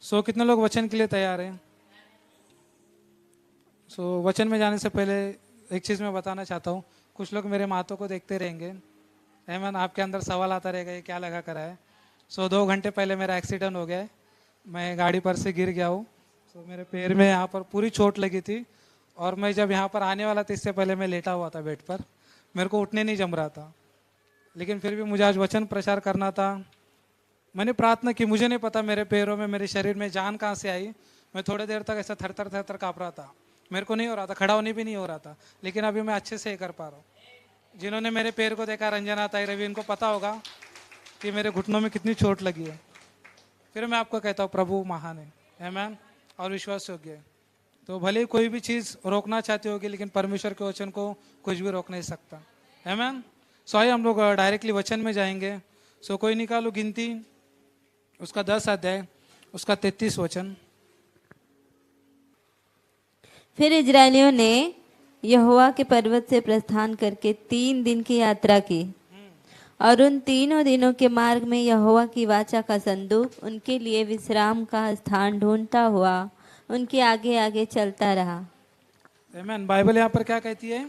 कितने लोग वचन के लिए तैयार हैं? वचन में जाने से पहले एक चीज़ मैं बताना चाहता हूँ। कुछ लोग मेरे मातों को देखते रहेंगे। अहमद, आपके अंदर सवाल आता रहेगा ये क्या लगा करा है। 2 घंटे पहले मेरा एक्सीडेंट हो गया है। मैं गाड़ी पर से गिर गया हूँ। मेरे पैर में यहाँ पर पूरी चोट लगी थी। और मैं जब यहाँ पर आने वाला था इससे पहले मैं लेटा हुआ था बेड पर। मेरे को उठने नहीं जम रहा था, लेकिन फिर भी मुझे आज वचन प्रचार करना था। मैंने प्रार्थना की। मुझे नहीं पता मेरे पैरों में, मेरे शरीर में जान कहाँ से आई। मैं थोड़ी देर तक ऐसा थर थर थर थर काँप रहा था। मेरे को नहीं हो रहा था, खड़ा होने भी नहीं हो रहा था, लेकिन अभी मैं अच्छे से ये कर पा रहा हूँ। जिन्होंने मेरे पैर को देखा, रंजना, ताई, रवि, इनको पता होगा कि मेरे घुटनों में कितनी चोट लगी है। फिर मैं आपको कहता हूँ प्रभु महान है, आमीन, और विश्वास योग्य है। तो भले ही कोई भी चीज़ रोकना चाहती होगी, लेकिन परमेश्वर के वचन को कुछ भी रोक नहीं सकता। आमीन। आइए हम लोग डायरेक्टली वचन में जाएंगे। कोई निकालो गिनती, उसका 10 अध्याय, उसका 33 वचन। फिर इजरायलियों ने यहोवा के पर्वत से प्रस्थान करके 3 दिन की यात्रा की, और उन 3 दिनों के मार्ग में यहोवा की वाचा का संदूक उनके लिए विश्राम का स्थान ढूंढता हुआ उनके आगे आगे चलता रहा। आमीन। बाइबल यहाँ पर क्या कहती है?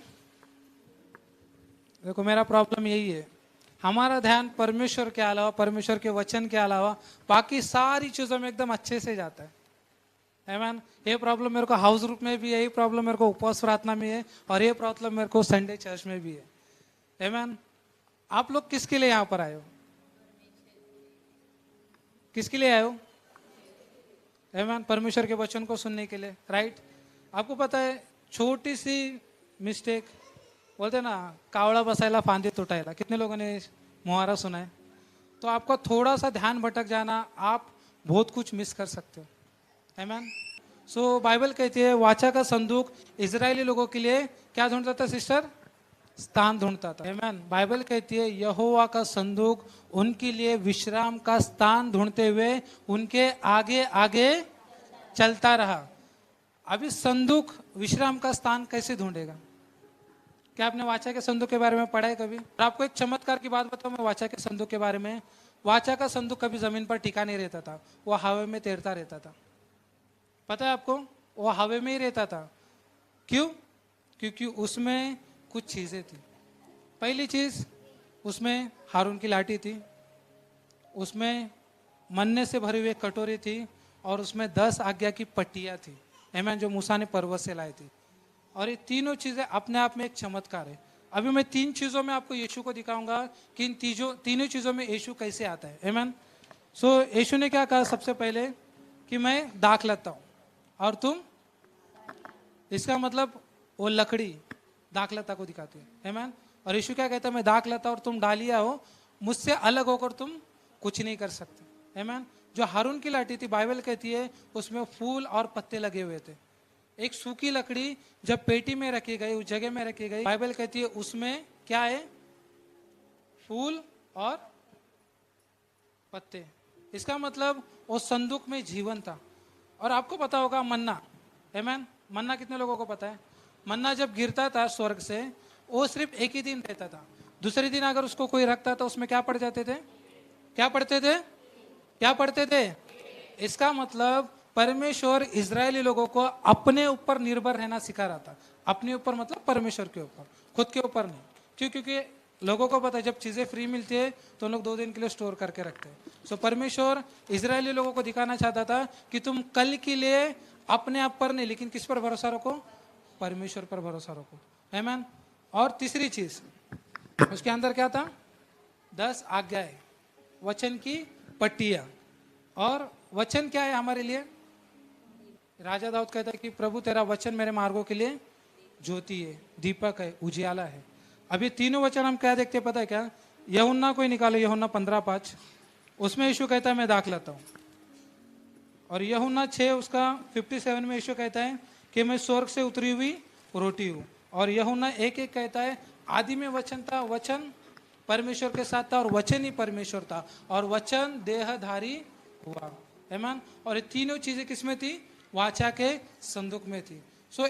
देखो, मेरा प्रॉब्लम यही है, हमारा ध्यान परमेश्वर के अलावा, परमेश्वर के वचन के अलावा बाकी सारी चीज़ों में एकदम अच्छे से जाता है। आमीन। ये प्रॉब्लम मेरे को हाउस ग्रुप में भी है, ये प्रॉब्लम मेरे को उपवास प्रार्थना में है, और ये प्रॉब्लम मेरे को संडे चर्च में भी है। आमीन। आप लोग किसके लिए यहाँ पर आए हो? किसके लिए आए हो? आमीन। परमेश्वर के वचन को सुनने के लिए, राइट। आपको पता है, छोटी सी मिस्टेक, बोलते ना, कावड़ा बसायला फांदी तुटायला, कितने लोगों ने मुहावरा सुना है? तो आपका थोड़ा सा ध्यान भटक जाना, आप बहुत कुछ मिस कर सकते हो। आमीन। बाइबल कहती है वाचा का संदूक इजरायली लोगों के लिए क्या ढूंढता था सिस्टर? स्थान ढूंढता था। आमीन। बाइबल कहती है यहोवा का संदूक उनके लिए विश्राम का स्थान ढूंढते हुए उनके आगे आगे चलता रहा। अभी संदूक विश्राम का स्थान कैसे ढूंढेगा? क्या आपने वाचा के संदूक के बारे में पढ़ा है कभी? और आपको एक चमत्कार की बात बताऊं मैं वाचा के संदूक के बारे में। वाचा का संदूक कभी जमीन पर टिका नहीं रहता था, वो हवा में तैरता रहता था। पता है आपको? वो हवा में ही रहता था। क्यों? क्योंकि उसमें कुछ चीजें थी। पहली चीज, उसमें हारून की लाठी थी, उसमें मन्ने से भरी हुई कटोरी थी, और उसमें 10 आज्ञा की पट्टियां थी, आमीन, जो मूसा ने पर्वत से लाई थी। और ये तीनों चीजें अपने आप में एक चमत्कार है। अभी मैं 3 चीजों में आपको यीशु को दिखाऊंगा कि इन तीनों चीजों में यीशु कैसे आता है। आमीन। यीशु ने क्या कहा सबसे पहले? कि मैं दाख लेता हूं और तुम, इसका मतलब वो लकड़ी दाखलता को दिखाती है। आमीन। और यीशु क्या कहता है? मैं दाखलता और तुम डालिया हो, मुझसे अलग होकर तुम कुछ नहीं कर सकते। आमीन। जो हारून की लाठी थी, बाइबल कहती है उसमें फूल और पत्ते लगे हुए थे। एक सूखी लकड़ी जब पेटी में रखी गई, उस जगह में रखी गई, बाइबल कहती है उसमें क्या है? फूल और पत्ते। इसका मतलब उस संदूक में जीवन था। और आपको पता होगा मन्ना, आमीन, मन्ना कितने लोगों को पता है? मन्ना जब गिरता था स्वर्ग से, वो सिर्फ एक ही दिन रहता था। दूसरे दिन अगर उसको कोई रखता था, उसमें क्या पड़ जाते थे? क्या पढ़ते थे? क्या पढ़ते थे? इसका मतलब परमेश्वर इजरायली लोगों को अपने ऊपर निर्भर रहना सिखा रहा था। अपने ऊपर मतलब परमेश्वर के ऊपर, खुद के ऊपर नहीं। क्यों? क्योंकि लोगों को पता है जब चीजें फ्री मिलती है तो लोग 2 दिन के लिए स्टोर करके रखते हैं। परमेश्वर इजरायली लोगों को दिखाना चाहता था कि तुम कल के लिए अपने आप पर नहीं, लेकिन किस पर भरोसा रखो? परमेश्वर पर भरोसा रखो। आमीन। और तीसरी चीज, उसके अंदर क्या था? 10 आज्ञाएं, वचन की पट्टियां। और वचन क्या है हमारे लिए? राजा दाऊद कहता है कि प्रभु तेरा वचन मेरे मार्गों के लिए ज्योति है, दीपक है, उजियाला है। अब ये तीनों वचन हम क्या देखते हैं पता है क्या? यूहन्ना को ही निकालो, यूहन्ना 15:5, उसमें यीशु कहता है मैं दाख लेता हूँ। और यूहन्ना 6 उसका 57 में यीशु कहता है कि मैं स्वर्ग से उतरी हुई रोटी हूँ। और यूहन्ना 1:1 कहता है आदि में वचन था, वचन परमेश्वर के साथ था, और वचन ही परमेश्वर था, और वचन देहधारी हुआ। आमीन। और ये तीनों चीजें किसमें थी? वाचा के संदूक में थी।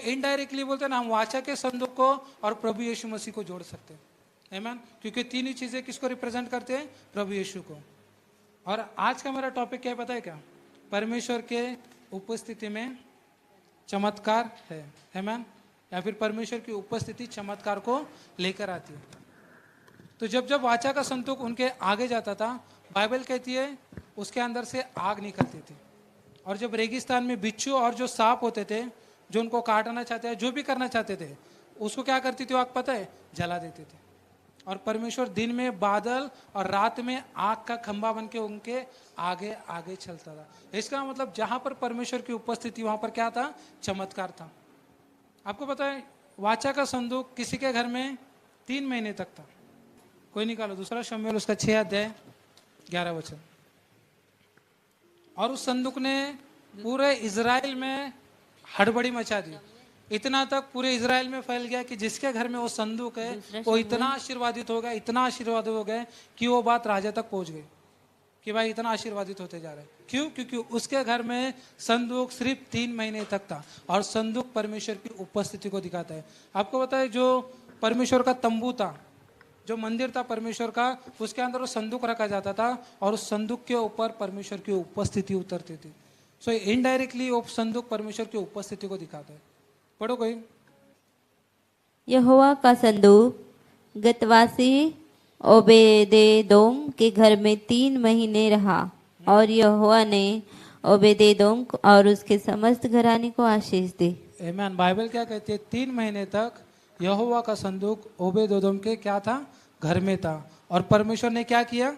इनडायरेक्टली बोलते हैं ना, हम वाचा के संदूक को और प्रभु यीशु मसीह को जोड़ सकते हैं। आमीन। क्योंकि तीनों चीजें किसको रिप्रेजेंट करते हैं? प्रभु यीशु को। और आज का मेरा टॉपिक क्या है पता है क्या? परमेश्वर के उपस्थिति में चमत्कार है, आमेन। या फिर परमेश्वर की उपस्थिति चमत्कार को लेकर आती है। तो जब जब वाचा का संतूक उनके आगे जाता था, बाइबल कहती है उसके अंदर से आग निकलती थी। और जब रेगिस्तान में बिच्छू और जो सांप होते थे, जो उनको काटना चाहते हैं, जो भी करना चाहते थे, उसको क्या करती थी आग, पता है, जला देते थे। और परमेश्वर दिन में बादल और रात में आग का खंभा बन के उनके आगे आगे चलता था। इसका मतलब जहां पर परमेश्वर की उपस्थिति, वहां पर क्या था, चमत्कार था। आपको पता है वाचा का संदूक किसी के घर में 3 महीने तक था। कोई निकालो दूसरा शमूएल उसका 6 अध्याय 11 वचन। और उस संदूक ने पूरे इजराइल में हड़बड़ी मचा दी। इतना तक पूरे इजराइल में फैल गया कि जिसके घर में वो संदूक है वो इतना आशीर्वादित हो गया, इतना आशीर्वादित हो गया कि वो बात राजा तक पहुंच गई कि भाई इतना आशीर्वादित होते जा रहे हैं। क्यों? क्योंकि उसके घर में संदूक सिर्फ 3 महीने तक था। और संदूक परमेश्वर की उपस्थिति को दिखाता है। आपको पता है जो परमेश्वर का तंबू था, जो मंदिर था परमेश्वर का, उसके अंदर वो संदूक रखा जाता था और उस संदूक के ऊपर परमेश्वर की उपस्थिति उतरती थी। सो इनडायरेक्टली वो संदूक परमेश्वर की उपस्थिति को दिखाता है। पढ़ो कोई। यहोवा का संदूक गतवासी ओबेदेदोम के घर में 3 महीने रहा और यहोवा ने ओबेदेदोम और उसके समस्त घराने को आशीष दी। आमीन। बाइबल क्या कहती है? 3 महीने तक यहोवा का संदूक ओबेदेदोम के क्या था, घर में था। और परमेश्वर ने क्या किया?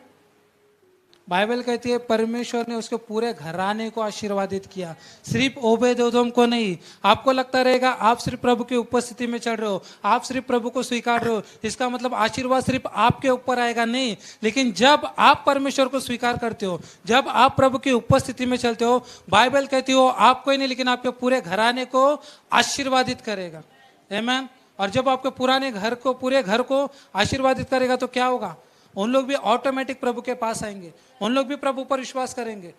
बाइबल कहती है परमेश्वर ने उसके पूरे घराने को आशीर्वादित किया, सिर्फ ओबेदेदोम को नहीं। आपको लगता रहेगा आप सिर्फ प्रभु की उपस्थिति में चढ़ रहे हो, आप सिर्फ प्रभु को स्वीकार रहे हो, इसका मतलब आशीर्वाद सिर्फ आपके ऊपर आएगा, नहीं। लेकिन जब आप परमेश्वर को स्वीकार करते हो, जब आप प्रभु की उपस्थिति में चलते हो, बाइबल कहती हो आपको ही नहीं लेकिन आपके पूरे घराने को आशीर्वादित करेगा। आमीन। और जब आपके पूरे घर को आशीर्वादित करेगा तो क्या होगा? उन लोग भी ऑटोमेटिक प्रभु के पास आएंगे, उन लोग भी प्रभु पर विश्वास करेंगे।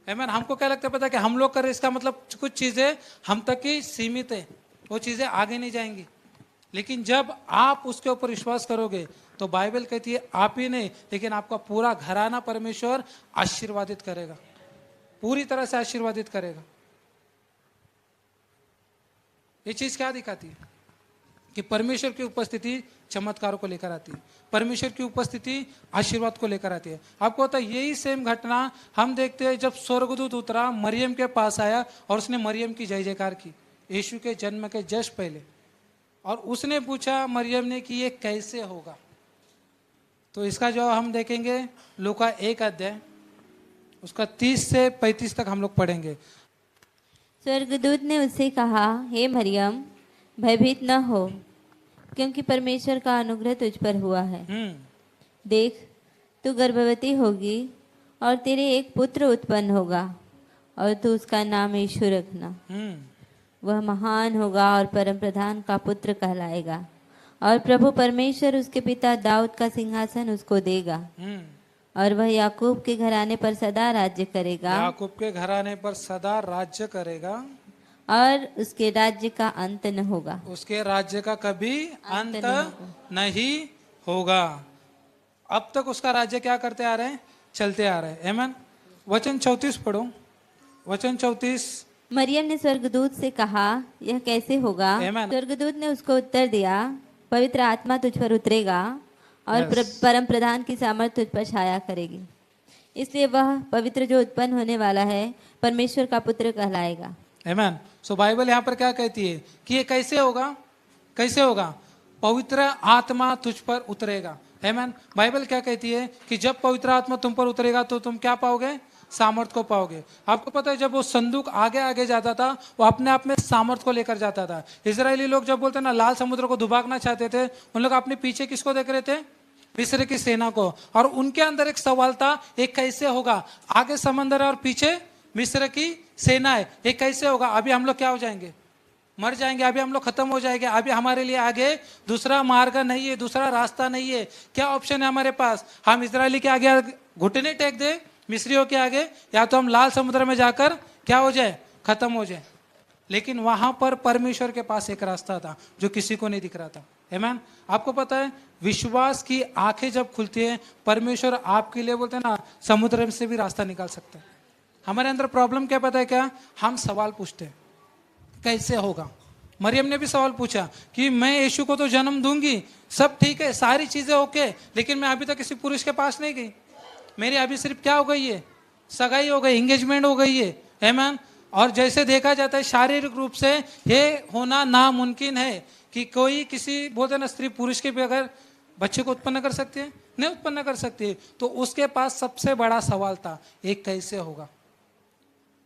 आमीन। हमको क्या लगता है पता है कि हम लोग करें, इसका मतलब कुछ चीजें हम तक ही सीमित है, वो चीजें आगे नहीं जाएंगी। लेकिन जब आप उसके ऊपर विश्वास करोगे तो बाइबल कहती है आप ही नहीं लेकिन आपका पूरा घराना परमेश्वर आशीर्वादित करेगा, पूरी तरह से आशीर्वादित करेगा। ये चीज क्या दिखाती है? कि परमेश्वर की उपस्थिति चमत्कारों को लेकर आती है, परमेश्वर की उपस्थिति आशीर्वाद को लेकर आती है। आपको पता है यही सेम घटना हम देखते हैं जब स्वर्गदूत उतरा, मरियम के पास आया और उसने मरियम की जय जयकार की यीशु के जन्म के जस्ट पहले। और उसने पूछा मरियम ने कि ये कैसे होगा? तो इसका जवाब हम देखेंगे लूका 1 अध्याय उसका 30 से 35 तक हम लोग पढ़ेंगे। स्वर्गदूत ने उससे कहा, हे मरियम, भयभीत न हो, क्योंकि परमेश्वर का अनुग्रह तुझ पर हुआ है। देख, तू गर्भवती होगी और तेरे एक पुत्र उत्पन्न होगा और तू उसका नाम यीशु रखना। वह महान होगा और परम प्रधान का पुत्र कहलाएगा और प्रभु परमेश्वर उसके पिता दाऊद का सिंहासन उसको देगा और वह याकूब के घराने पर सदा राज्य करेगा। याकूब के घराने पर सदा राज्य करेगा और उसके राज्य का अंत न होगा। उसके राज्य का कभी अंत नहीं होगा। अब तक उसका राज्य क्या करते आ रहे हैं? चलते आ रहे हैं। आमीन। वचन 34 पढ़ो। वचन 34। मरियम ने स्वर्गदूत से कहा, यह कैसे होगा? आमीन। स्वर्गदूत ने उसको उत्तर दिया, पवित्र आत्मा तुझ पर उतरेगा और परम प्रधान की सामर्थ तुझ पर छाया करेगी, इसलिए वह पवित्र जो उत्पन्न होने वाला है परमेश्वर का पुत्र कहलाएगा। आमीन। सो बाइबल यहाँ पर क्या कहती है कि ये कैसे होगा? कैसे होगा? पवित्र आत्मा तुझ पर उतरेगा। आमीन। बाइबल क्या कहती है कि जब पवित्र आत्मा तुम पर उतरेगा तो तुम क्या पाओगे? सामर्थ को पाओगे। आपको पता है जब वो संदूक आगे आगे जाता था वो अपने आप में सामर्थ को लेकर जाता था। इजरायली लोग जब बोलते ना लाल समुद्र को दुबाकना चाहते थे, उन लोग अपने पीछे किसको देख रहे थे? मिस्र की सेना को। और उनके अंदर एक सवाल था, एक कैसे होगा? आगे समंदर है और पीछे मिस्र की सेना है, ये कैसे होगा? अभी हम लोग क्या हो जाएंगे? मर जाएंगे, अभी हम लोग खत्म हो जाएंगे, अभी हमारे लिए आगे दूसरा मार्ग नहीं है, दूसरा रास्ता नहीं है। क्या ऑप्शन है हमारे पास? हम इजरायली के आगे घुटने टेक दे मिस्रियों के आगे, या तो हम लाल समुद्र में जाकर क्या हो जाए? खत्म हो जाए। लेकिन वहां पर परमेश्वर के पास एक रास्ता था जो किसी को नहीं दिख रहा था। आमीन। आपको पता है विश्वास की आंखें जब खुलती है परमेश्वर आपके लिए बोलते हैं ना समुद्र से भी रास्ता निकाल सकता है। हमारे अंदर प्रॉब्लम क्या पता है क्या, हम सवाल पूछते हैं कैसे होगा। मरियम ने भी सवाल पूछा कि मैं यीशु को तो जन्म दूंगी, सब ठीक है, सारी चीजें ओके, लेकिन मैं अभी तक किसी पुरुष के पास नहीं गई, मेरी अभी सिर्फ क्या हो गई है, सगाई हो गई, एंगेजमेंट हो गई है, आमीन। और जैसे देखा जाता है शारीरिक रूप से ये होना नामुमकिन है कि कोई किसी बोलते ना स्त्री पुरुष के बगैर बच्चे को उत्पन्न कर सकती है, नहीं उत्पन्न कर सकती है। तो उसके पास सबसे बड़ा सवाल था, ये कैसे होगा।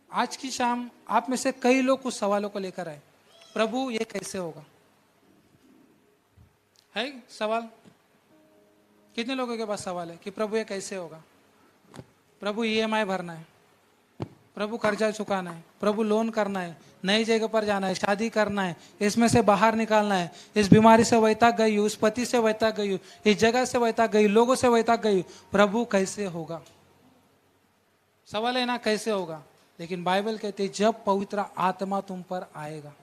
आज की शाम आप में से कई लोग कुछ सवालों को लेकर आए, प्रभु ये कैसे होगा। है सवाल, कितने लोगों के पास सवाल है कि प्रभु ये कैसे होगा। प्रभु ईएमआई भरना है, प्रभु कर्जा चुकाना है, प्रभु लोन करना है, नई जगह पर जाना है, शादी करना है, इसमें से बाहर निकालना है, इस बीमारी से वैताग गई हूँ, इस पति से वैताग गई हूँ, इस जगह से वैताग गई, लोगों से वैताग गई, प्रभु कैसे होगा। सवाल है ना कैसे होगा। लेकिन बाइबल कहती है जब पवित्र आत्मा तुम पर आएगा,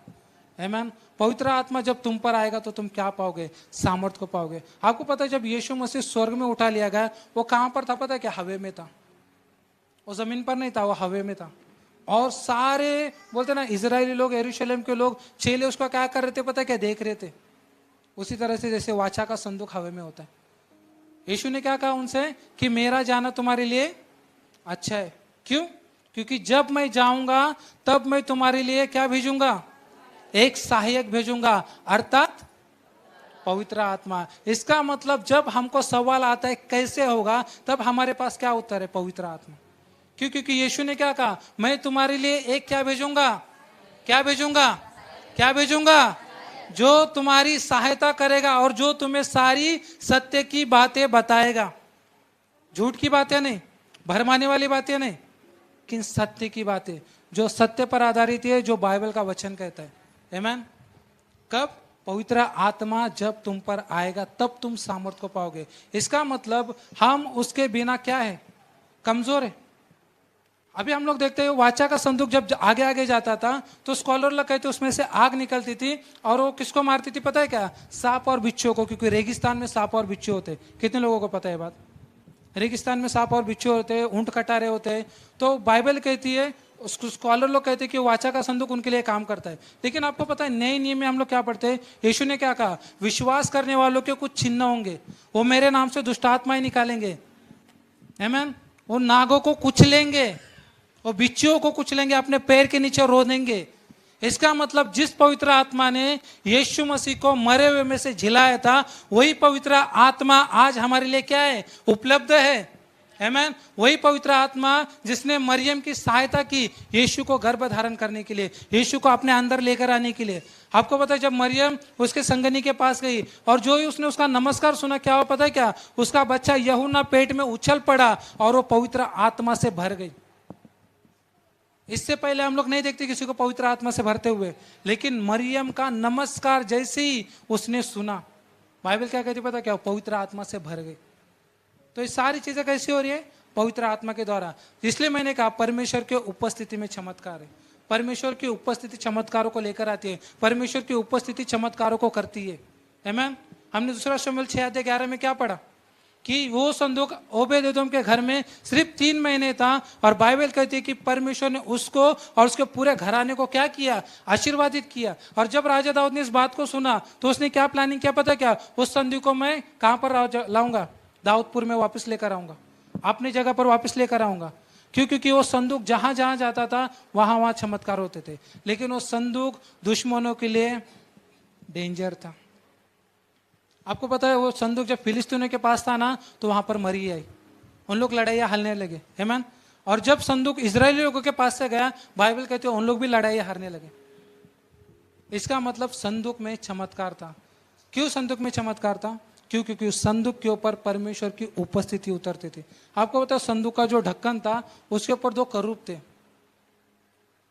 आमीन। पवित्र आत्मा जब तुम पर आएगा तो तुम क्या पाओगे, सामर्थ को पाओगे। आपको पता है जब यीशु मसीह स्वर्ग में उठा लिया गया, वो कहां पर था पता है क्या, हवे में था। वो जमीन पर नहीं था, वो हवे में था। और सारे बोलते ना इजरायली लोग, यरूशलेम के लोग, चेले उसका क्या कर रहे थे पता है क्या, देख रहे थे। उसी तरह से जैसे वाचा का संदूक हवे में होता है। यीशु ने क्या कहा उनसे कि मेरा जाना तुम्हारे लिए अच्छा है। क्यों, क्योंकि जब मैं जाऊंगा तब मैं तुम्हारे लिए क्या भेजूंगा, एक सहायक भेजूंगा, अर्थात पवित्र आत्मा। इसका मतलब जब हमको सवाल आता है कैसे होगा, तब हमारे पास क्या उत्तर है, पवित्र आत्मा। क्यों, क्योंकि यीशु ने क्या कहा, मैं तुम्हारे लिए एक क्या भेजूंगा, क्या भेजूंगा, क्या भेजूंगा, जो तुम्हारी सहायता करेगा और जो तुम्हें सारी सत्य की बातें बताएगा। झूठ की बातें नहीं, भरमाने वाली बातें नहीं, लेकिन सत्य की बातें जो सत्य पर आधारित है, जो बाइबल का वचन कहता है, आमीन। कब, पवित्र आत्मा जब तुम पर आएगा तब तुम सामर्थ को पाओगे। इसका मतलब हम उसके बिना क्या है, कमजोर है। अभी हम लोग देखते हैं वाचा का संदूक जब आगे आगे जाता था तो स्कॉलर लोग कहते उसमें से आग निकलती थी और वो किसको मारती थी पता है क्या, सांप और बिच्छू को, क्योंकि रेगिस्तान में सांप और बिच्छू होते। कितने लोगों को पता है बात, रेगिस्तान में सांप और बिच्छू होते हैं, ऊंट कटारे होते हैं। तो बाइबल कहती है, स्कॉलर लोग कहते हैं कि वाचा का संदूक उनके लिए काम करता है। लेकिन आपको पता है नए नियम में हम लोग क्या पढ़ते हैं, यीशु ने क्या कहा, विश्वास करने वालों के कुछ चिन्ह होंगे, वो मेरे नाम से दुष्ट आत्माएं निकालेंगे, आमीन। वो नागों को कुचलेंगे, वो बिच्छुओं को कुचलेंगे, अपने पैर के नीचे रो देंगे। इसका मतलब जिस पवित्र आत्मा ने यीशु मसीह को मरे हुए में से झिलाया था, वही पवित्र आत्मा आज हमारे लिए क्या है, उपलब्ध है, आमीन। वही पवित्र आत्मा जिसने मरियम की सहायता की यीशु को गर्भ धारण करने के लिए, यीशु को अपने अंदर लेकर आने के लिए। आपको पता है जब मरियम उसके संगनी के पास गई और जो ही उसने उसका नमस्कार सुना, क्या हुआ पता है क्या, उसका बच्चा यूहन्ना पेट में उछल पड़ा और वो पवित्र आत्मा से भर गई। इससे पहले हम लोग नहीं देखते किसी को पवित्र आत्मा से भरते हुए, लेकिन मरियम का नमस्कार जैसे ही उसने सुना, बाइबल क्या कहती पता क्या, पवित्र आत्मा से भर गई। तो ये सारी चीजें कैसी हो रही है, पवित्र आत्मा के द्वारा। इसलिए मैंने कहा परमेश्वर के उपस्थिति में चमत्कार है। परमेश्वर की उपस्थिति चमत्कारों को लेकर आती है, परमेश्वर की उपस्थिति चमत्कारों को करती है, आमीन। हमने दूसरा शमूएल 6:11 में क्या पढ़ा कि वो संदूक ओबेदेदोम के घर में सिर्फ 3 महीने था और बाइबल कहती है कि परमेश्वर ने उसको और उसके पूरे घराने को क्या किया, आशीर्वादित किया। और जब राजा दाऊद ने इस बात को सुना तो उसने क्या प्लानिंग किया पता क्या, उस संदूक को मैं कहां पर लाऊंगा, दाऊदपुर में वापस लेकर आऊंगा, अपनी जगह पर वापस लेकर आऊंगा। क्यों, क्योंकि वो संदूक जहां जहां जाता था वहां वहां चमत्कार होते थे, लेकिन वो संदूक दुश्मनों के लिए डेंजर था। आपको पता है वो संदूक जब फिलिस्तीनियों के पास था ना तो वहां पर मरी आई, उन लोग लड़ाइयाँ हारने लगे, आमीन। और जब संदूक इजरायली लोगों के पास से गया, बाइबल कहते हैं उन लोग भी लड़ाइयाँ हारने लगे। इसका मतलब संदूक में चमत्कार था। क्यों संदूक में चमत्कार था, क्यों, क्योंकि उस संदूक के ऊपर परमेश्वर की उपस्थिति उतरती थी। आपको पता है संदूक का जो ढक्कन था उसके ऊपर 2 करूब थे,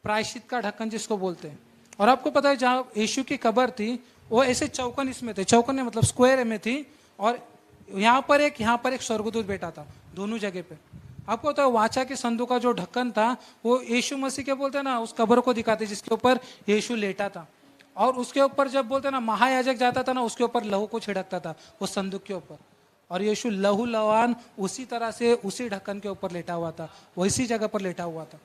प्रायश्चित का ढक्कन जिसको बोलते हैं। और आपको पता है जहाँ यीशु की कब्र थी वो ऐसे चौकन इसमें थे, चौकन में मतलब स्क्वायर में थी, और यहाँ पर एक स्वर्गदूत बैठा था, दोनों जगह पे। आपको पता है वाचा के संदूक का जो ढक्कन था वो यीशु मसीह के बोलते हैं ना उस कब्र को दिखाते जिसके ऊपर यीशु लेटा था। और उसके ऊपर जब बोलते ना महायाजक जाता था ना उसके ऊपर लहू को छिड़कता था उस संदूक के ऊपर, और यीशु लहू लवान उसी तरह से उसी ढक्कन के ऊपर लेटा हुआ था, वैसी जगह पर लेटा हुआ था।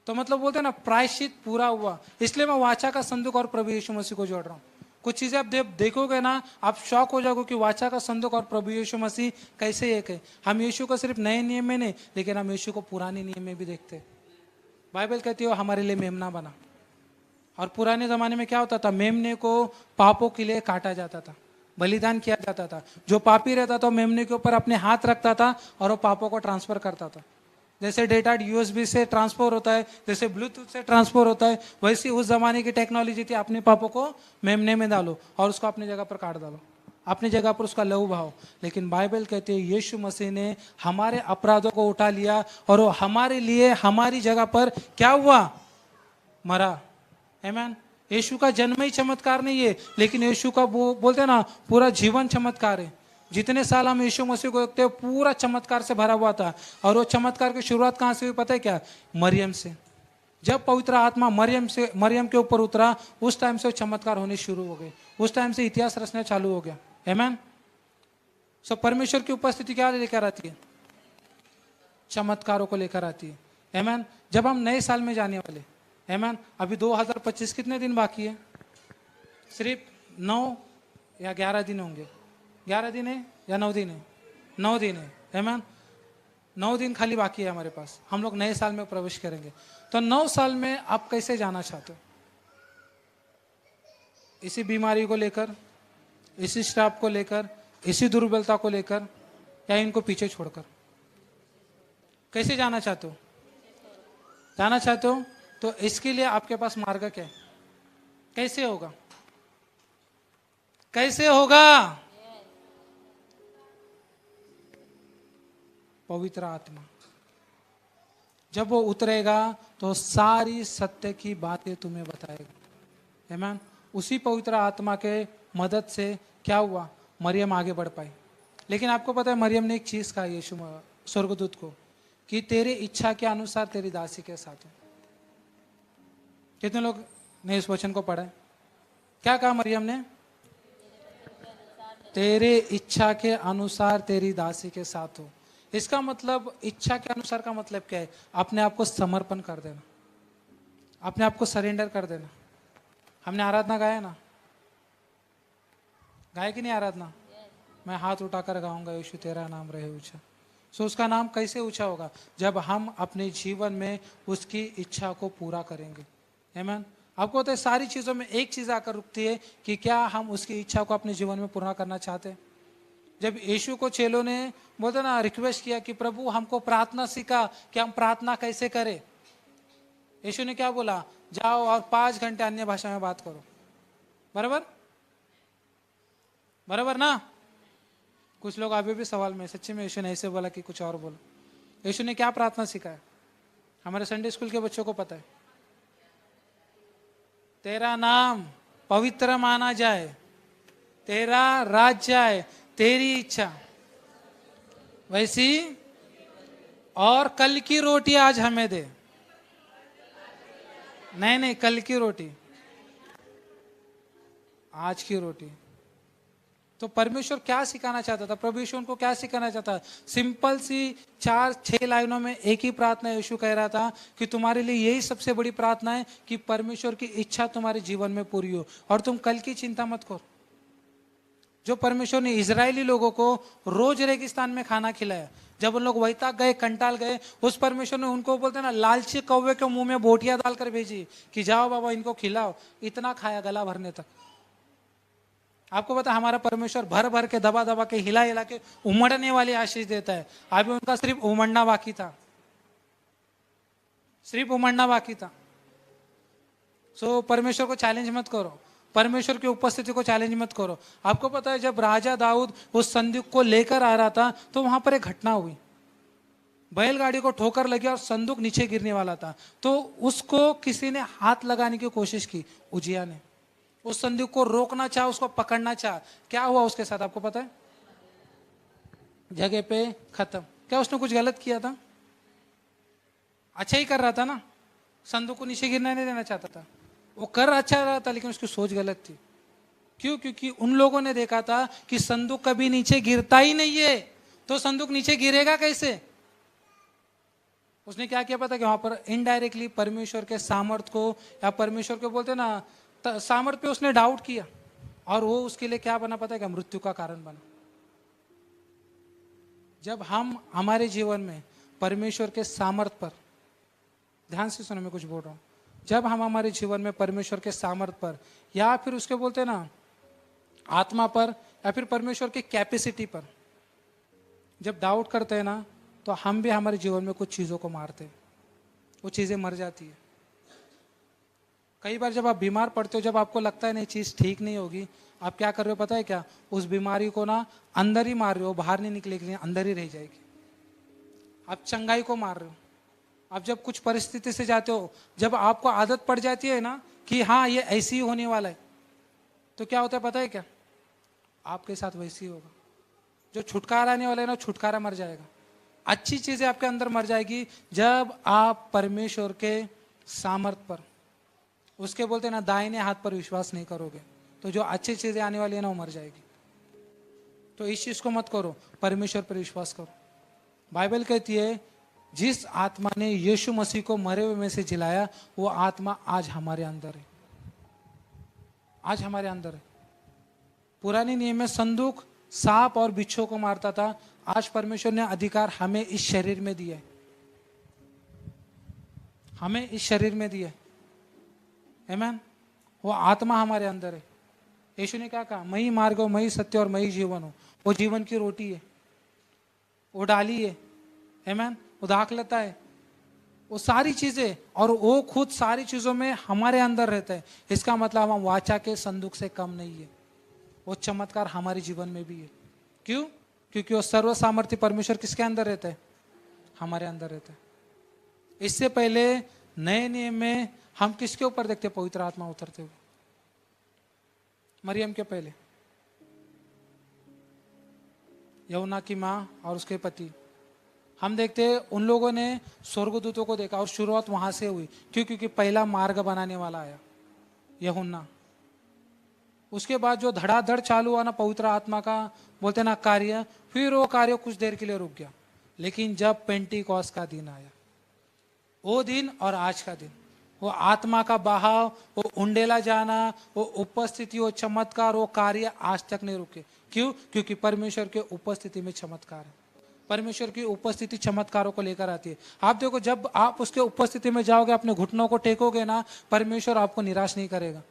तो मतलब बोलते हैं ना प्रायश्चित पूरा हुआ, इसलिए मैं वाचा का संदूक और प्रभु यीशु मसीह को जोड़ रहा हूँ। कुछ चीजें आप देखोगे ना, आप शॉक हो जाओगे कि वाचा का संदूक और प्रभु यीशु मसीह कैसे एक है। हम यीशु को सिर्फ नए नियम में नहीं, लेकिन हम यीशु को पुराने नियम में भी देखते हैं। बाइबल कहती है हमारे लिए मेमना बना। और पुराने जमाने में क्या होता था, मेमने को पापों के लिए काटा जाता था, बलिदान किया जाता था। जो पापी रहता था मेमने के ऊपर अपने हाथ रखता था और वो पापों को ट्रांसफर करता था। जैसे डेटा यूएसबी से ट्रांसफर होता है, जैसे ब्लूटूथ से ट्रांसफर होता है, वैसी उस जमाने की टेक्नोलॉजी थी। अपने पापों को मेमने में डालो और उसको अपनी जगह पर काट डालो, अपनी जगह पर उसका लहू बहाओ। लेकिन बाइबल कहती है यीशु मसीह ने हमारे अपराधों को उठा लिया और वो हमारे लिए हमारी जगह पर क्या हुआ, मरा। आमीन। यीशु का जन्म ही चमत्कार नहीं है, लेकिन यीशु का वो बोलते हैं ना पूरा जीवन चमत्कार है। जितने साल हम यीशु मसीह को देखते हैं पूरा चमत्कार से भरा हुआ था। और वो चमत्कार की शुरुआत कहाँ से हुई पता है क्या, मरियम से। जब पवित्र आत्मा मरियम के ऊपर उतरा, उस टाइम से वो चमत्कार होने शुरू हो गए, उस टाइम से इतिहास रचना चालू हो गया। आमीन। सो परमेश्वर की उपस्थिति क्या लेकर आती है, चमत्कारों को लेकर आती है। आमीन। जब हम नए साल में जाने वाले, आमीन, अभी 2025 कितने दिन बाकी है, सिर्फ 9 या 11 दिन होंगे। 11 दिन है या 9 दिन है, 9 दिन है। आमीन। 9 दिन खाली बाकी है हमारे पास, हम लोग नए साल में प्रवेश करेंगे। तो 9 साल में आप कैसे जाना चाहते हो, इसी बीमारी को लेकर, इसी श्राप को लेकर, इसी दुर्बलता को लेकर, या इनको पीछे छोड़कर कैसे जाना चाहते हो, जाना चाहते हो? तो इसके लिए आपके पास मार्ग क्या है, कैसे होगा, कैसे होगा? पवित्र आत्मा जब वो उतरेगा तो सारी सत्य की बातें तुम्हें बताएगा। आमीन। उसी पवित्र आत्मा के मदद से क्या हुआ, मरियम आगे बढ़ पाई। लेकिन आपको पता है मरियम ने एक चीज कहा यीशु स्वर्गदूत को कि तेरे इच्छा के अनुसार तेरी दासी के साथ हो। कितने लोग ने इस वचन को पढ़ा है? क्या कहा मरियम ने? तेरे इच्छा के अनुसार तेरी दासी के साथ हो। इसका मतलब इच्छा के अनुसार का मतलब क्या है, अपने आप को समर्पण कर देना, अपने आप को सरेंडर कर देना। हमने आराधना गाया ना, गाया कि नहीं आराधना? मैं हाथ उठाकर गाऊंगा यीशु तेरा नाम रहे ऊंचा। सो उसका नाम कैसे ऊंचा होगा, जब हम अपने जीवन में उसकी इच्छा को पूरा करेंगे। आमीन। आपको पता है सारी चीजों में एक चीज आकर रुकती है कि क्या हम उसकी इच्छा को अपने जीवन में पूरा करना चाहते हैं। जब यीशु को चेलों ने बोलते ना रिक्वेस्ट किया कि प्रभु हमको प्रार्थना सिखा कि हम प्रार्थना कैसे करें, यीशु ने क्या बोला, जाओ और 5 घंटे अन्य भाषा में बात करो। बराबर, बराबर ना? कुछ लोग अभी भी सवाल में, सच्ची में यीशु ने ऐसे बोला कि कुछ और बोलो। यीशु ने क्या प्रार्थना सिखाया, हमारे संडे स्कूल के बच्चों को पता है। तेरा नाम पवित्र माना जाए, तेरा राज्य आए, तेरी इच्छा वैसी, और कल की रोटी आज हमें दे। नहीं, कल की रोटी, आज की रोटी। तो परमेश्वर क्या सिखाना चाहता था, प्रभु यीशु उनको क्या सिखाना चाहता? सिंपल सी 4-6 लाइनों में एक ही प्रार्थना यीशु कह रहा था कि तुम्हारे लिए यही सबसे बड़ी प्रार्थना है कि परमेश्वर की इच्छा तुम्हारे जीवन में पूरी हो और तुम कल की चिंता मत करो। जो परमेश्वर ने इजरायली लोगों को रोज रेगिस्तान में खाना खिलाया, जब उन लोग वैताग गए, कंटाल गए, उस परमेश्वर ने उनको बोलते ना लालची कौवे के मुंह में बोटियां डालकर भेजी कि जाओ बाबा इनको खिलाओ। इतना खाया गला भरने तक। आपको पता हमारा परमेश्वर भर भर के दबा दबा के हिला हिला के उमड़ने वाली आशीष देता है। अभी उनका सिर्फ उमड़ना बाकी था, सिर्फ उमड़ना बाकी था। सो परमेश्वर को चैलेंज मत करो, परमेश्वर की उपस्थिति को चैलेंज मत करो। आपको पता है जब राजा दाऊद उस संदूक को लेकर आ रहा था तो वहां पर एक घटना हुई, बैलगाड़ी को ठोकर लगी और संदूक नीचे गिरने वाला था। तो उसको किसी ने हाथ लगाने की कोशिश की, उजिया ने उस संदूक को रोकना चाहा, उसको पकड़ना चाहा। क्या हुआ उसके साथ आपको पता है? जगह पे खत्म। क्या उसने कुछ गलत किया था? अच्छा ही कर रहा था ना, संदूक को नीचे गिरना नहीं देना चाहता था। वो कर अच्छा रहा था लेकिन उसकी सोच गलत थी। क्यों? क्योंकि उन लोगों ने देखा था कि संदूक कभी नीचे गिरता ही नहीं है, तो संदूक नीचे गिरेगा कैसे? उसने क्या किया पता है कि वहां पर इनडायरेक्टली परमेश्वर के सामर्थ को या परमेश्वर को बोलते ना सामर्थ पे उसने डाउट किया, और वो उसके लिए क्या बना पता है क्या? मृत्यु का कारण बना। जब हम हमारे जीवन में परमेश्वर के सामर्थ पर, ध्यान से सुनो मैं कुछ बोल रहा हूं, जब हम हमारे जीवन में परमेश्वर के सामर्थ पर या फिर उसके बोलते ना आत्मा पर या फिर परमेश्वर की कैपेसिटी पर जब डाउट करते हैं ना, तो हम भी हमारे जीवन में कुछ चीज़ों को मारते हैं, वो चीज़ें मर जाती है। कई बार जब आप बीमार पड़ते हो, जब आपको लगता है नहीं चीज़ ठीक नहीं होगी, आप क्या कर रहे हो पता है क्या? उस बीमारी को ना अंदर ही मार रहे हो, बाहर नहीं निकलेगी, अंदर ही रह जाएगी। आप चंगाई को मार रहे हो। आप जब कुछ परिस्थिति से जाते हो, जब आपको आदत पड़ जाती है ना कि हाँ ये ऐसी ही होने वाला है, तो क्या होता है पता है क्या? आपके साथ वैसे ही होगा। जो छुटकारा आने वाला है ना, छुटकारा मर जाएगा। अच्छी चीजें आपके अंदर मर जाएगी जब आप परमेश्वर के सामर्थ पर, उसके बोलते ना दाहिने हाथ पर विश्वास नहीं करोगे, तो जो अच्छी चीजें आने वाली है ना वो मर जाएगी। तो इस चीज को मत करो, परमेश्वर पर विश्वास करो। बाइबल कहती है जिस आत्मा ने यीशु मसीह को मरे हुए में से जिलाया, वो आत्मा आज हमारे अंदर है, आज हमारे अंदर है। पुराने नियम में संदूक सांप और बिच्छू को मारता था, आज परमेश्वर ने अधिकार हमें इस शरीर में दिया है, हमें इस शरीर में दिया है। आमीन। वो आत्मा हमारे अंदर है। यीशु ने क्या कहा? मैं ही मार्ग हूं, मैं ही सत्य और मैं ही जीवन हूं। वो जीवन की रोटी है, वो डाली है, आमीन, वो दाखलता है, वो सारी चीजें, और वो खुद सारी चीजों में हमारे अंदर रहता है। इसका मतलब हम वाचा के संदूक से कम नहीं है। वो चमत्कार हमारे जीवन में भी है। क्यों? क्योंकि वो सर्व सामर्थ्य परमेश्वर किसके अंदर रहता है? हमारे अंदर रहता है। इससे पहले नए नियम में हम किसके ऊपर देखते हैं पवित्र आत्मा उतरते हुए? मरियम के पहले यहुन्ना की माँ और उसके पति, हम देखते हैं उन लोगों ने स्वर्गदूतों को देखा, और शुरुआत वहां से हुई। क्यों? क्योंकि पहला मार्ग बनाने वाला आया यूहन्ना। उसके बाद जो धड़ाधड़ चालू हुआ ना पवित्र आत्मा का बोलते ना कार्य, फिर वो कार्य कुछ देर के लिए रुक गया। लेकिन जब पेंटिकॉस्ट का दिन आया, वो दिन और आज का दिन, वो आत्मा का बहाव, वो उंडेला जाना, वो उपस्थिति, वो चमत्कार, वो कार्य आज तक नहीं रुके। क्यों? क्योंकि परमेश्वर के उपस्थिति में चमत्कार है। परमेश्वर की उपस्थिति चमत्कारों को लेकर आती है। आप देखो, जब आप उसके उपस्थिति में जाओगे, अपने घुटनों को टेकोगे ना, परमेश्वर आपको निराश नहीं करेगा।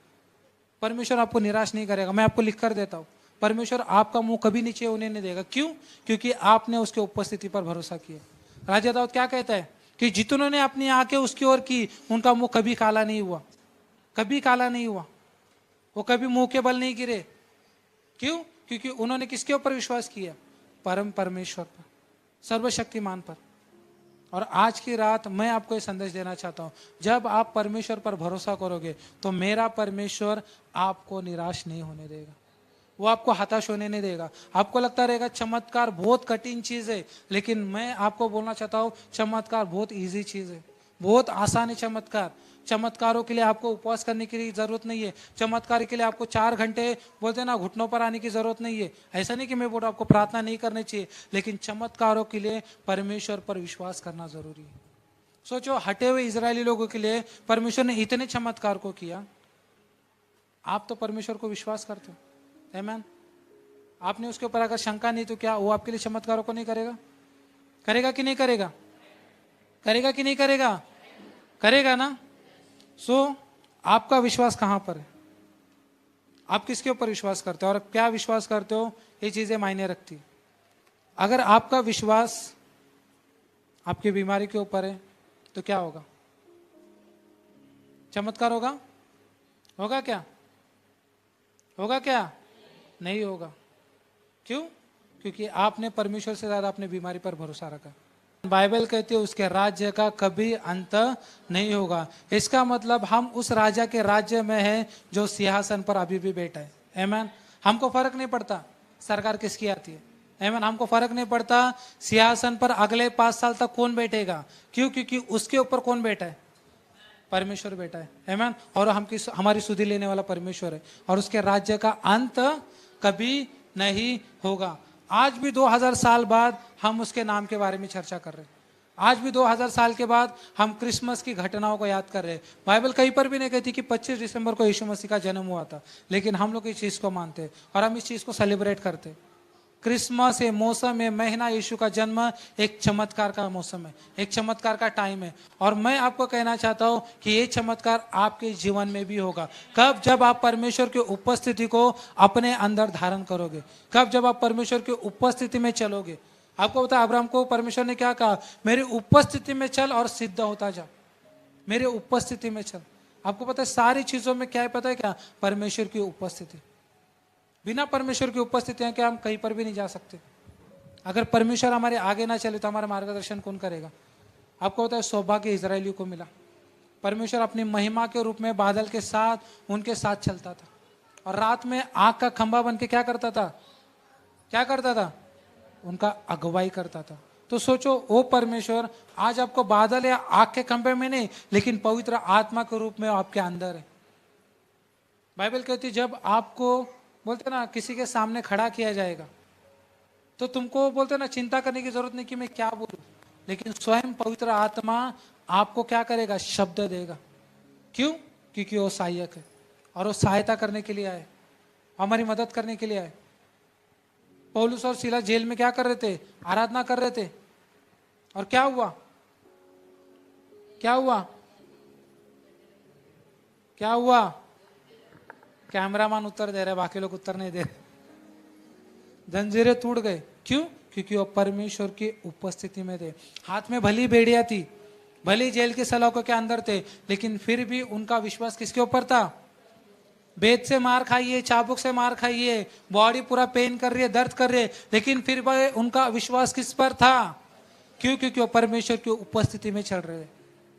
परमेश्वर आपको निराश नहीं करेगा। मैं आपको लिख कर देता हूँ, परमेश्वर आपका मुंह कभी नीचे होने नहीं देगा। क्यों? क्योंकि आपने उसके उपस्थिति पर भरोसा किया। राजा दाऊद क्या कहता है कि जितनों ने अपनी आंखें उसकी ओर की, उनका मुंह कभी काला नहीं हुआ, कभी काला नहीं हुआ, वो कभी मुंह के बल नहीं गिरे। क्यों? क्योंकि उन्होंने किसके ऊपर विश्वास किया? परम परमेश्वर पर, सर्वशक्तिमान पर। और आज की रात मैं आपको ये संदेश देना चाहता हूं, जब आप परमेश्वर पर भरोसा करोगे तो मेरा परमेश्वर आपको निराश नहीं होने देगा, वो आपको हताश होने नहीं देगा। आपको लगता रहेगा चमत्कार बहुत कठिन चीज है, लेकिन मैं आपको बोलना चाहता हूं चमत्कार बहुत इजी चीज है, बहुत आसान है चमत्कार। चमत्कारों के लिए आपको उपवास करने की जरूरत नहीं है। चमत्कार के लिए आपको 4 घंटे बोलते ना घुटनों पर आने की जरूरत नहीं है। ऐसा नहीं कि मैं बोल रहा आपको प्रार्थना नहीं करनी चाहिए, लेकिन चमत्कारों के लिए परमेश्वर पर विश्वास करना जरूरी है। सोचो, हटे हुए इजरायली लोगों के लिए परमेश्वर ने इतने चमत्कार को किया। आप तो परमेश्वर को विश्वास करते हो, आमीन। आपने उसके ऊपर अगर शंका नहीं, तो क्या वो आपके लिए चमत्कारों को नहीं करेगा? करेगा कि नहीं करेगा? करेगा कि नहीं करेगा? करेगा ना। आपका विश्वास कहां पर है? आप किसके ऊपर विश्वास करते हो और क्या विश्वास करते हो, ये चीजें मायने रखती है। अगर आपका विश्वास आपकी बीमारी के ऊपर है तो क्या होगा? चमत्कार होगा? होगा क्या? होगा क्या? नहीं होगा। क्यों? क्योंकि आपने परमेश्वर से ज्यादा अपने बीमारी पर भरोसा रखा। बाइबल कहती है उसके राज्य का कभी अंत नहीं होगा। इसका मतलब हम उस राजा के राज्य में हैं जो सिंहासन पर अभी भी बैठा है, आमीन। हमको फर्क नहीं पड़ता सरकार किसकी आती है, आमीन। हमको फर्क नहीं पड़ता सिंहासन पर अगले 5 साल तक कौन बैठेगा। क्यों? क्योंकि उसके ऊपर कौन बैठा है? परमेश्वर बैठा है, आमीन। और हमारी सुधि लेने वाला परमेश्वर है, और उसके राज्य का अंत कभी नहीं होगा। आज भी 2000 साल बाद हम उसके नाम के बारे में चर्चा कर रहे हैं। आज भी 2000 साल के बाद हम क्रिसमस की घटनाओं को याद कर रहे हैं। बाइबल कहीं पर भी नहीं कहती कि 25 दिसंबर को यीशु मसीह का जन्म हुआ था, लेकिन हम लोग इस चीज़ को मानते हैं और हम इस चीज़ को सेलिब्रेट करते हैं। क्रिसमस ये मौसम है, महीना, यीशु का जन्म एक चमत्कार का मौसम है, एक चमत्कार का टाइम है। और मैं आपको कहना चाहता हूं कि ये चमत्कार आपके जीवन में भी होगा। कब? जब आप परमेश्वर की उपस्थिति को अपने अंदर धारण करोगे। कब? जब आप परमेश्वर की उपस्थिति में चलोगे। आपको पता है अब्राहम को परमेश्वर ने क्या कहा? मेरी उपस्थिति में चल और सिद्ध होता जा, मेरे उपस्थिति में चल। आपको पता है सारी चीजों में क्या है? पता है क्या? परमेश्वर की उपस्थिति। बिना परमेश्वर की उपस्थिति है कि हम कहीं पर भी नहीं जा सकते। अगर परमेश्वर हमारे आगे ना चले तो हमारा मार्गदर्शन कौन करेगा? आपको पता है सौभाग्य इजरायलियों को मिला। परमेश्वर अपनी महिमा के रूप में बादल के साथ उनके साथ चलता था और रात में आग का खंभा बन के क्या करता था? क्या करता था? उनका अगुवाई करता था। तो सोचो, ओ परमेश्वर आज आपको बादल या आग के खंभे में नहीं, लेकिन पवित्र आत्मा के रूप में आपके अंदर है। बाइबल कहती जब आपको बोलते ना किसी के सामने खड़ा किया जाएगा तो तुमको बोलते ना चिंता करने की जरूरत नहीं कि मैं क्या बोलूं, लेकिन स्वयं पवित्र आत्मा आपको क्या करेगा? शब्द देगा। क्यों? क्योंकि वो सहायक है और वो सहायता करने के लिए आए, हमारी मदद करने के लिए आए। पौलुस और सीला जेल में क्या कर रहे थे? आराधना कर रहे थे। और क्या हुआ? क्या हुआ? क्या हुआ? कैमरामैन उत्तर दे रहे, बाकी लोग उत्तर नहीं दे रहे। जंजीरें टूट गए। क्यों? क्योंकि वो परमेश्वर की उपस्थिति में थे। हाथ में भली बेड़ियां थी, भली जेल के सलाखों के अंदर थे, लेकिन फिर भी उनका विश्वास किसके ऊपर था? बेत से मार खाइए, चाबुक से मार खाइए, बॉडी पूरा पेन कर रही है, दर्द कर रही है, लेकिन फिर भी उनका विश्वास किस पर था? क्यों? क्योंकि वो परमेश्वर की उपस्थिति में चल रहे हैं।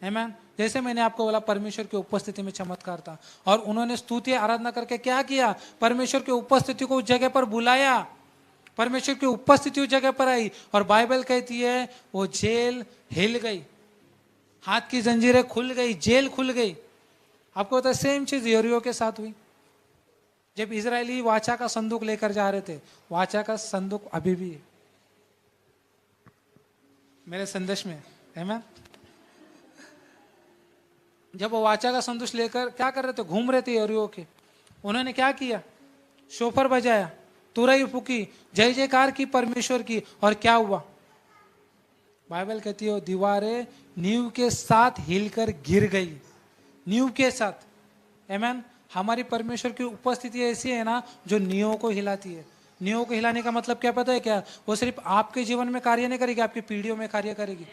आमीन। जैसे मैंने आपको बोला परमेश्वर की उपस्थिति में चमत्कार था और उन्होंने स्तुति आराधना करके क्या किया? परमेश्वर की उपस्थिति को उस जगह पर बुलाया, परमेश्वर की उपस्थिति उस जगह पर आई और बाइबल कहती है वो जेल हिल गई, हाथ की जंजीरें खुल गई, जेल खुल गई। आपको पता है सेम चीज यरीहो के साथ हुई। जब इजरायली वाचा का संदूक लेकर जा रहे थे, वाचा का संदूक अभी भी है मेरे संदेश में, है मैं। जब वो वाचा का संदेश लेकर क्या कर रहे थे? घूम रहे थे यरीहो के। उन्होंने क्या किया? शोफर बजाया, तुरई फूकी, जय जयकार की परमेश्वर की। और क्या हुआ? बाइबल कहती है दीवारें नींव के साथ हिलकर गिर गई, नींव के साथ। आमीन। हमारी परमेश्वर की उपस्थिति ऐसी है ना जो नींवों को हिलाती है। नींवों को हिलाने का मतलब क्या पता है क्या? वो सिर्फ आपके जीवन में कार्य नहीं करेगी, आपकी पीढ़ियों में कार्य करेगी।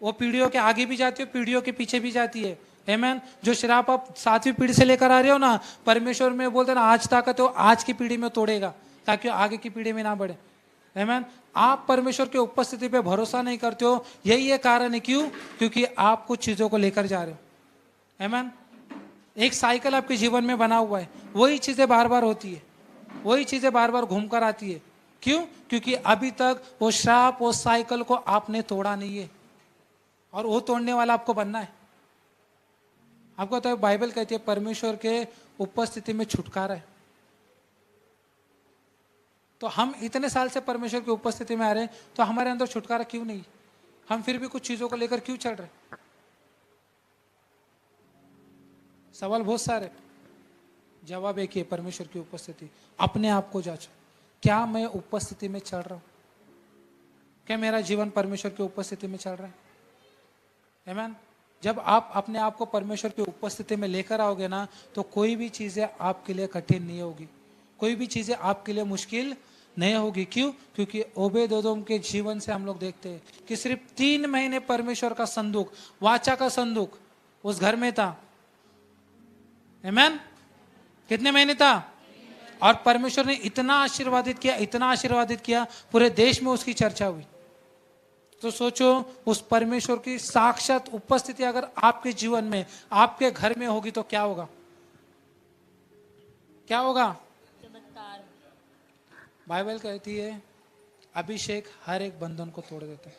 वो पीढ़ियों के आगे भी जाती है, पीढ़ियों के पीछे भी जाती है। आमीन। जो श्राप आप 7वीं पीढ़ी से लेकर आ रहे हो ना, परमेश्वर में बोलते ना आज ताकत हो आज की पीढ़ी में तोड़ेगा ताकि आगे की पीढ़ी में ना बढ़े। आमीन। आप परमेश्वर की उपस्थिति पे भरोसा नहीं करते हो, यही ये कारण है। क्यों? क्योंकि आप कुछ चीजों को लेकर जा रहे हो। आमीन। एक साइकिल आपके जीवन में बना हुआ है, वही चीजें बार बार होती है, वही चीजें बार बार घूम कर आती है। क्यों? क्योंकि अभी तक वो श्राप, वो साइकिल को आपने तोड़ा नहीं है और वो तोड़ने वाला आपको बनना है। आपको तो बाइबल कहती है परमेश्वर के उपस्थिति में छुटकारा है। तो हम इतने साल से परमेश्वर की उपस्थिति में आ रहे हैं, तो हमारे अंदर छुटकारा क्यों नहीं? हम फिर भी कुछ चीजों को लेकर क्यों चल रहे? सवाल बहुत सारे, जवाब एक ही है, परमेश्वर की उपस्थिति। अपने आप को जांचो, क्या मैं उपस्थिति में चल रहा हूं? क्या मेरा जीवन परमेश्वर की उपस्थिति में चल रहा है? आमीन। जब आप अपने आप को परमेश्वर की उपस्थिति में लेकर आओगे ना, तो कोई भी चीजें आपके लिए कठिन नहीं होगी, कोई भी चीजें आपके लिए मुश्किल नहीं होगी। क्यों? क्योंकि ओबेदेदोम के जीवन से हम लोग देखते हैं कि सिर्फ 3 महीने परमेश्वर का संदूक, वाचा का संदूक उस घर में था। आमीन। कितने महीने था? और परमेश्वर ने इतना आशीर्वादित किया, इतना आशीर्वादित किया, पूरे देश में उसकी चर्चा हुई। तो सोचो, उस परमेश्वर की साक्षात उपस्थिति अगर आपके जीवन में, आपके घर में होगी तो क्या होगा? क्या होगा? बाइबल कहती है अभिषेक हर एक बंधन को तोड़ देता है,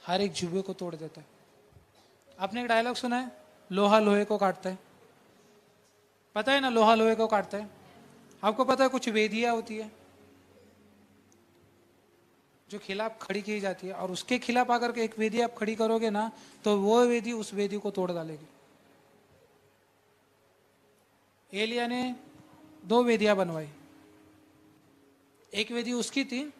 हर एक जुए को तोड़ देता है। आपने एक डायलॉग सुना है, लोहा लोहे को काटता है। पता है ना, लोहा लोहे को काटता है। आपको पता है कुछ वेदियां होती है, जो खिलाफ खड़ी की जाती है, और उसके खिलाफ अगर एक वेदी आप खड़ी करोगे ना, तो वो वेदी उस वेदी को तोड़ डालेगी। एलिया ने 2 वेदियां बनवाई, एक वेदी उसकी थी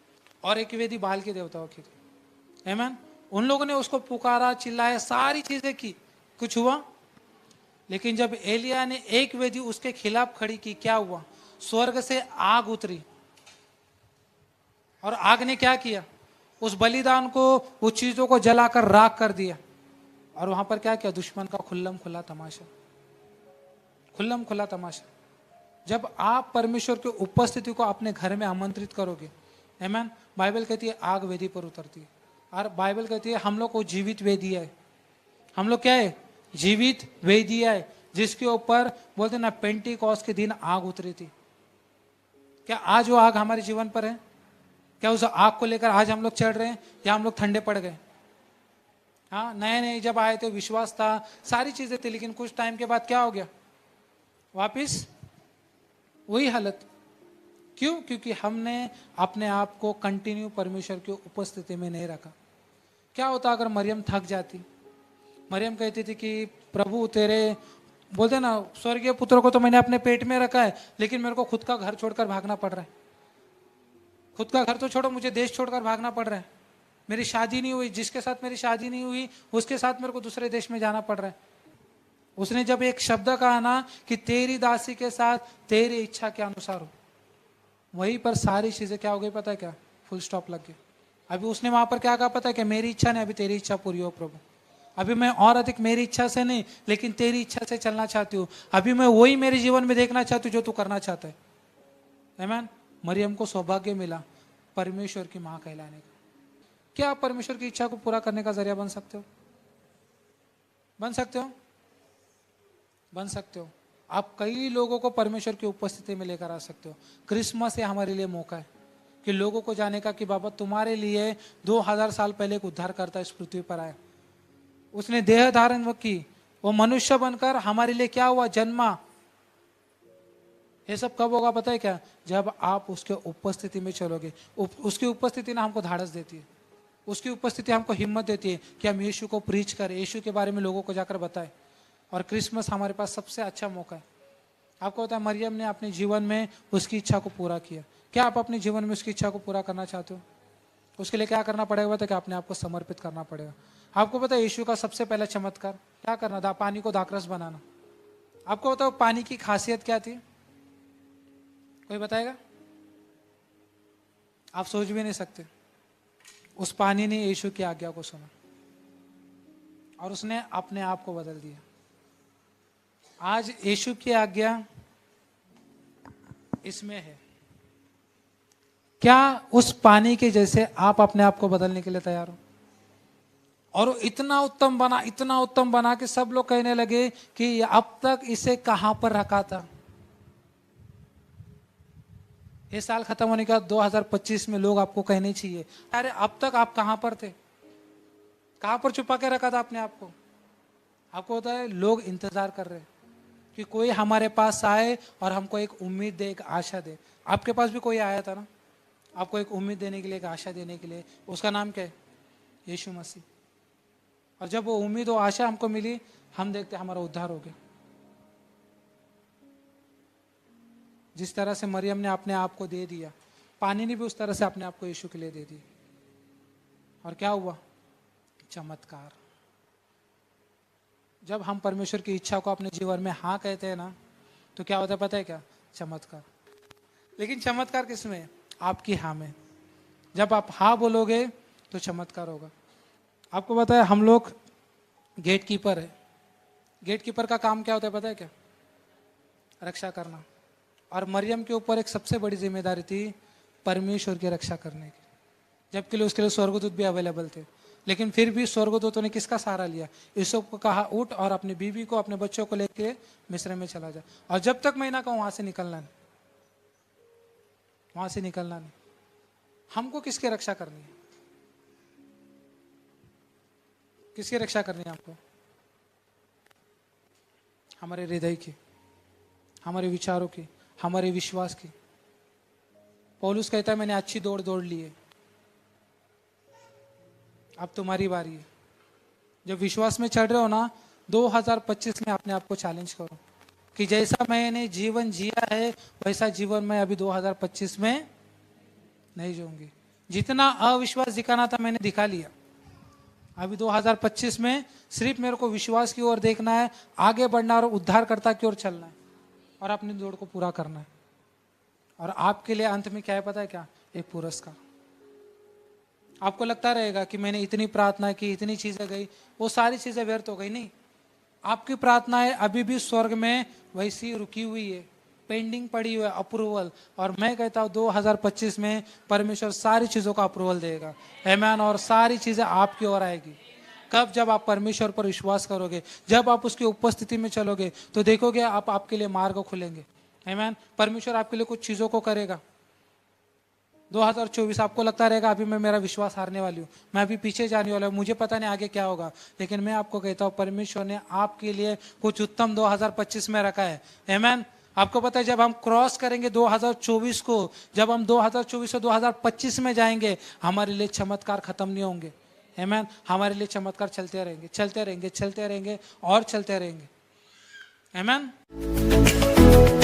और एक वेदी बाल के देवताओं की थी। आमीन। उन लोगों ने उसको पुकारा, चिल्लाया, सारी चीजें की, कुछ हुआ? लेकिन जब एलिया ने एक वेदी उसके खिलाफ खड़ी की, क्या हुआ? स्वर्ग से आग उतरी, और आग ने क्या किया? उस बलिदान को, उस चीजों को जलाकर राख कर दिया। और वहां पर क्या किया? दुश्मन का खुल्लम खुला तमाशा, खुल्लम खुला तमाशा। जब आप परमेश्वर की उपस्थिति को अपने घर में आमंत्रित करोगे, आमीन, बाइबल कहती है आग वेदी पर उतरती है। और बाइबल कहती है हम लोग को जीवित वेदी है। हम लोग क्या है? जीवित वेदी है, जिसके ऊपर बोलते ना पेंटिकॉस्ट के दिन आग उतरी थी। क्या आज वो आग हमारे जीवन पर है? क्या उस आग को लेकर आज हम लोग चढ़ रहे हैं, या हम लोग ठंडे पड़ गए? हाँ, नए नए जब आए थे विश्वास था, सारी चीजें थी, लेकिन कुछ टाइम के बाद क्या हो गया? वापिस वही हालत। क्यों? क्योंकि हमने अपने आप को कंटिन्यू परमेश्वर की उपस्थिति में नहीं रखा। क्या होता अगर मरियम थक जाती? मरियम कहती थी कि प्रभु तेरे, बोलते ना, स्वर्गीय पुत्र को तो मैंने अपने पेट में रखा है, लेकिन मेरे को खुद का घर छोड़कर भागना पड़ रहा है। खुद का घर तो छोड़ो, मुझे देश छोड़कर भागना पड़ रहा है। मेरी शादी नहीं हुई, जिसके साथ मेरी शादी नहीं हुई उसके साथ मेरे को दूसरे देश में जाना पड़ रहा है। उसने जब एक शब्द कहा ना कि तेरी दासी के साथ तेरी इच्छा के अनुसार हो, वहीं पर सारी चीजें क्या हो गई पता है क्या? फुल स्टॉप लग गई। अभी उसने वहां पर क्या कहा पता है क्या? मेरी इच्छा नहीं, अभी तेरी इच्छा पूरी हो प्रभु। अभी मैं और अधिक मेरी इच्छा से नहीं, लेकिन तेरी इच्छा से चलना चाहती हूँ। अभी मैं वही मेरे जीवन में देखना चाहती हूँ जो तू करना चाहता है। आमीन। मरियम को सौभाग्य मिला परमेश्वर की मां कहलाने का। क्या आप परमेश्वर की इच्छा को पूरा करने का जरिया बन सकते हो? बन सकते हो? बन सकते हो। आप कई लोगों को परमेश्वर की उपस्थिति में लेकर आ सकते हो। क्रिसमस है हमारे लिए मौका है कि लोगों को जाने का कि बाबा तुम्हारे लिए 2000 साल पहले एक उद्धारकर्ता इस पृथ्वी पर आया। उसने देह धारण की, वो मनुष्य बनकर हमारे लिए क्या हुआ? जन्मा। ये सब कब होगा पता है क्या? जब आप उसके उपस्थिति में चलोगे। उसकी उपस्थिति ना हमको धाड़स देती है, उसकी उपस्थिति हमको हिम्मत देती है कि हम यीशु को प्रीच करें, यीशु के बारे में लोगों को जाकर बताएं। और क्रिसमस हमारे पास सबसे अच्छा मौका है। आपको पता है मरियम ने अपने जीवन में उसकी इच्छा को पूरा किया। क्या आप अपने जीवन में उसकी इच्छा को पूरा करना चाहते हो? उसके लिए क्या करना पड़ेगा पता है क्या? अपने आप को समर्पित करना पड़ेगा। आपको पता है यीशु का सबसे पहला चमत्कार क्या करना था? पानी को दाखरस बनाना। आपको बताओ पानी की खासियत क्या थी? कोई बताएगा? आप सोच भी नहीं सकते। उस पानी ने यीशु की आज्ञा को सुना और उसने अपने आप को बदल दिया। आज यीशु की आज्ञा इसमें है। क्या उस पानी के जैसे आप अपने आप को बदलने के लिए तैयार हो? और इतना उत्तम बना, इतना उत्तम बना कि सब लोग कहने लगे कि अब तक इसे कहां पर रखा था। ये साल खत्म होने का 2025 में लोग आपको कहने चाहिए अरे अब तक आप कहां पर थे? कहां पर छुपा के रखा था अपने आप को? आपको होता है लोग इंतजार कर रहे हैं कि कोई हमारे पास आए और हमको एक उम्मीद दे, एक आशा दे। आपके पास भी कोई आया था ना, आपको एक उम्मीद देने के लिए, एक आशा देने के लिए। उसका नाम क्या है? यीशु मसीह। और जब वो उम्मीद और आशा हमको मिली, हम देखते हमारा उद्धार हो गया। जिस तरह से मरियम ने अपने आप को दे दिया, पानी ने भी उस तरह से अपने आप को यीशु के लिए दे दी। और क्या हुआ? चमत्कार। जब हम परमेश्वर की इच्छा को अपने जीवन में हाँ कहते हैं ना, तो क्या होता है पता है क्या? चमत्कार। लेकिन चमत्कार किसमें? आपकी हाँ में। जब आप हाँ बोलोगे तो चमत्कार होगा। आपको पता है हम लोग गेट कीपर है। गेट कीपर का काम क्या होता है पता है क्या? रक्षा करना। और मरियम के ऊपर एक सबसे बड़ी जिम्मेदारी थी परमेश्वर की रक्षा करने की, जबकि उसके लिए स्वर्गदूत भी अवेलेबल थे। लेकिन फिर भी स्वर्गदूतों ने किसका सहारा लिया? यूसुफ को कहा उठ और अपनी बीवी को, अपने बच्चों को लेके मिस्र में चला जा, और जब तक मैं ना कहूं वहां से निकलना नहीं, वहां से निकलना नहीं। हमको किसकी रक्षा करनी है? किसकी रक्षा करनी है आपको? हमारे हृदय की, हमारे विचारों की, हमारे विश्वास की। पौलुस कहता है मैंने अच्छी दौड़ दौड़ ली है, अब तुम्हारी बारी है। जब विश्वास में चढ़ रहे हो ना, 2025 में अपने आप को चैलेंज करो कि जैसा मैंने जीवन जिया है वैसा जीवन मैं अभी 2025 में नहीं जीऊंगी। जितना अविश्वास दिखाना था मैंने दिखा लिया। अभी 2025 में सिर्फ मेरे को विश्वास की ओर देखना है, आगे बढ़ना और उद्धारकर्ता की ओर चलना है और अपनी दौड़ को पूरा करना है। और आपके लिए अंत में क्या है पता है क्या? एक पुरस्कार। आपको लगता रहेगा कि मैंने इतनी प्रार्थना की, इतनी चीजें गई, वो सारी चीजें व्यर्थ हो गई। नहीं, आपकी प्रार्थनाएं अभी भी स्वर्ग में वैसी रुकी हुई है, पेंडिंग पड़ी हुई है, अप्रूवल। और मैं कहता हूं 2025 में परमेश्वर सारी चीजों का अप्रूवल देगा। आमीन। और सारी चीजें आपकी ओर आएगी। कब? जब आप परमेश्वर पर विश्वास करोगे, जब आप उसकी उपस्थिति में चलोगे, तो देखोगे आप आपके लिए मार्ग खुलेंगे। आमीन। परमेश्वर आपके लिए कुछ चीजों को करेगा। 2024 आपको लगता रहेगा अभी मैं मेरा विश्वास हारने वाली हूँ, मैं अभी पीछे जाने वाला हूँ, मुझे पता नहीं आगे क्या होगा। लेकिन मैं आपको कहता हूँ परमेश्वर ने आपके लिए कुछ उत्तम 2025 में रखा है। आमीन। आपको पता है जब हम क्रॉस करेंगे 2024 को, जब हम 2024 से 2025 में जाएंगे, हमारे लिए चमत्कार खत्म नहीं होंगे। आमीन। हमारे लिए चमत्कार चलते रहेंगे, चलते रहेंगे, चलते रहेंगे और चलते रहेंगे। आमीन।